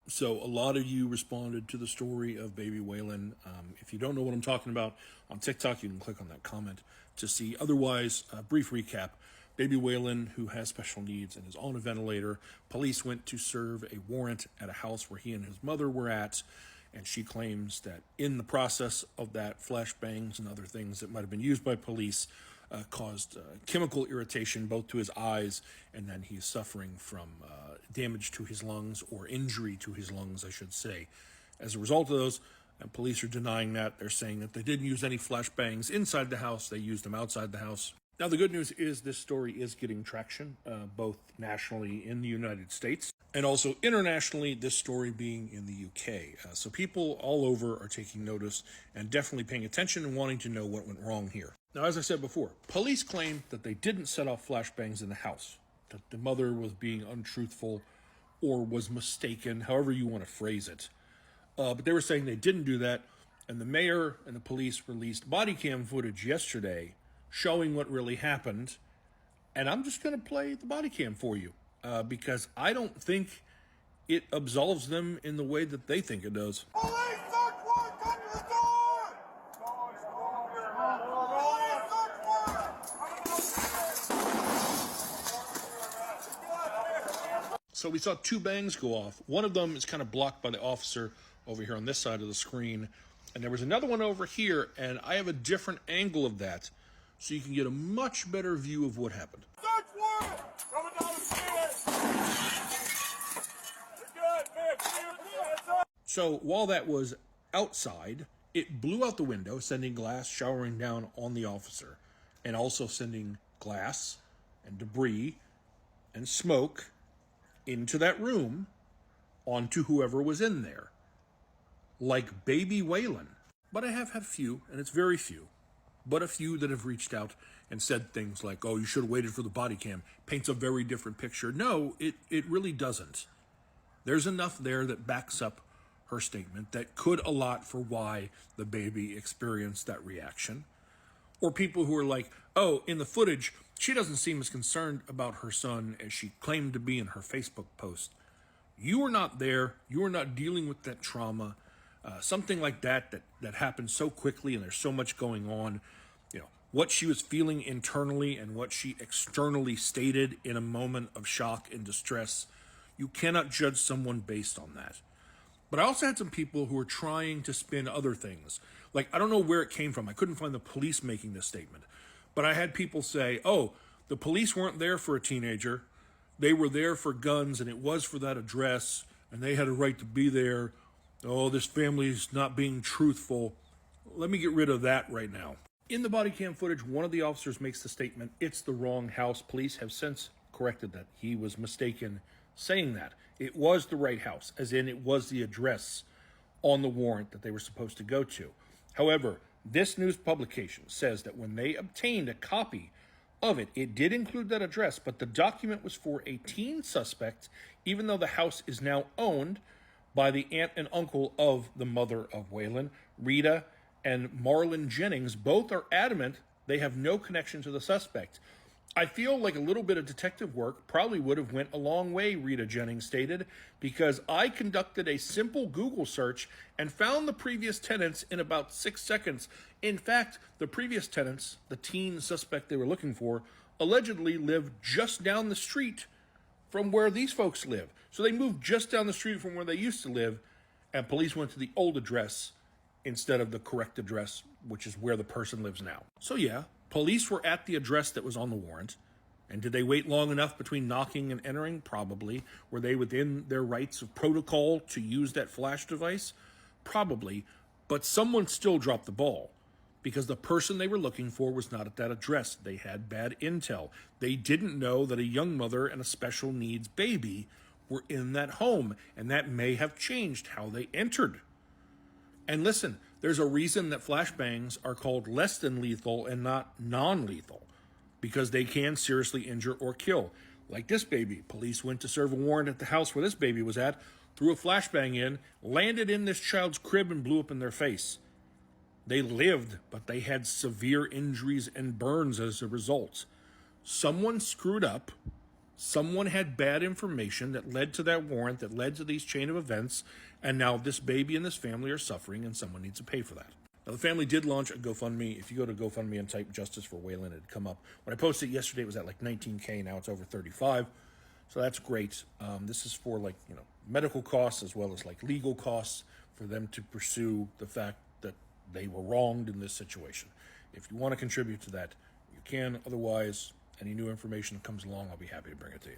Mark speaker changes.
Speaker 1: So a lot of you responded to the story of baby Waylon. If you don't know what I'm talking about on TikTok, you can click on that comment to see. Otherwise, brief recap. Baby Waylon, who has special needs and is on a ventilator, police went to serve a warrant at a house where he and his mother were at, and she claims that in the process of that, flashbangs and other things that might have been used by police caused chemical irritation both to his eyes, and then he's suffering from damage to his lungs, or injury to his lungs, I should say. As a result of those, and police are denying that. They're saying that they didn't use any flashbangs inside the house, they used them outside the house. Now, the good news is this story is getting traction, both nationally in the United States and also internationally, this story being in the UK. So people all over are taking notice and definitely paying attention and wanting to know what went wrong here. Now, as I said before, police claim that they didn't set off flashbangs in the house, that the mother was being untruthful or was mistaken, however you want to phrase it. But they were saying they didn't do that, and the mayor and the police released body cam footage yesterday showing what really happened. And I'm just going to play the body cam for you because I don't think it absolves them in the way that they think it does.
Speaker 2: Police search warrant, come to the door! Police search warrant!
Speaker 1: So we saw two bangs go off. One of them is kind of blocked by the officer over here on this side of the screen. And there was another one over here, and I have a different angle of that so you can get a much better view of what happened.
Speaker 2: Search warrant! Coming down the stairs! You're good, man.
Speaker 1: So while that was outside, it blew out the window, sending glass showering down on the officer, and also sending glass and debris and smoke into that room onto whoever was in there, like baby Waylon. But I have had few, and it's very few, but a few that have reached out and said things like, oh, you should have waited for the body cam. Paints a very different picture. No, it really doesn't. There's enough there that backs up her statement that could allot for why the baby experienced that reaction. Or people who are like, oh, in the footage, she doesn't seem as concerned about her son as she claimed to be in her Facebook post. You were not there. You were not dealing with that trauma. Something like that happens so quickly, and there's so much going on. You know, what she was feeling internally and what she externally stated in a moment of shock and distress. You cannot judge someone based on that. But I also had some people who were trying to spin other things. Like, I don't know where it came from. I couldn't find the police making this statement. But I had people say, oh, the police weren't there for a teenager. They were there for guns, and it was for that address, and they had a right to be there. Oh, this family's not being truthful. Let me get rid of that right now. In the body cam footage, one of the officers makes the statement, it's the wrong house. Police have since corrected that. He was mistaken saying that. It was the right house, as in it was the address on the warrant that they were supposed to go to. However, this news publication says that when they obtained a copy of it, it did include that address, but the document was for a teen suspect, even though the house is now owned by the aunt and uncle of the mother of Waylon. Rita and Marlon Jennings both are adamant they have no connection to the suspect. I feel like a little bit of detective work probably would have went a long way, Rita Jennings stated, because I conducted a simple Google search and found the previous tenants in about 6 seconds. In fact, the previous tenants, the teen suspect they were looking for, allegedly lived just down the street from where these folks live. So they moved just down the street from where they used to live, and police went to the old address instead of the correct address, which is where the person lives now. So yeah, police were at the address that was on the warrant. And did they wait long enough between knocking and entering? Probably. Were they within their rights of protocol to use that flash device? Probably. But someone still dropped the ball, because the person they were looking for was not at that address. They had bad intel. They didn't know that a young mother and a special needs baby were in that home, and that may have changed how they entered. And listen, there's a reason that flashbangs are called less than lethal and not non-lethal, because they can seriously injure or kill. Like this baby, police went to serve a warrant at the house where this baby was at, threw a flashbang in, landed in this child's crib, and blew up in their face. They lived, but they had severe injuries and burns as a result. Someone screwed up, Someone had bad information that led to that warrant, that led to these chain of events, and now this baby and this family are suffering, and someone needs to pay for that. Now, the family did launch a GoFundMe. If you go to GoFundMe and type Justice for Waylon, it'd come up. When I posted it yesterday, it was at like 19K. Now it's over 35. So that's great. This is for medical costs as well as like legal costs for them to pursue the fact that they were wronged in this situation. If you want to contribute to that, you can. Otherwise, any new information that comes along, I'll be happy to bring it to you.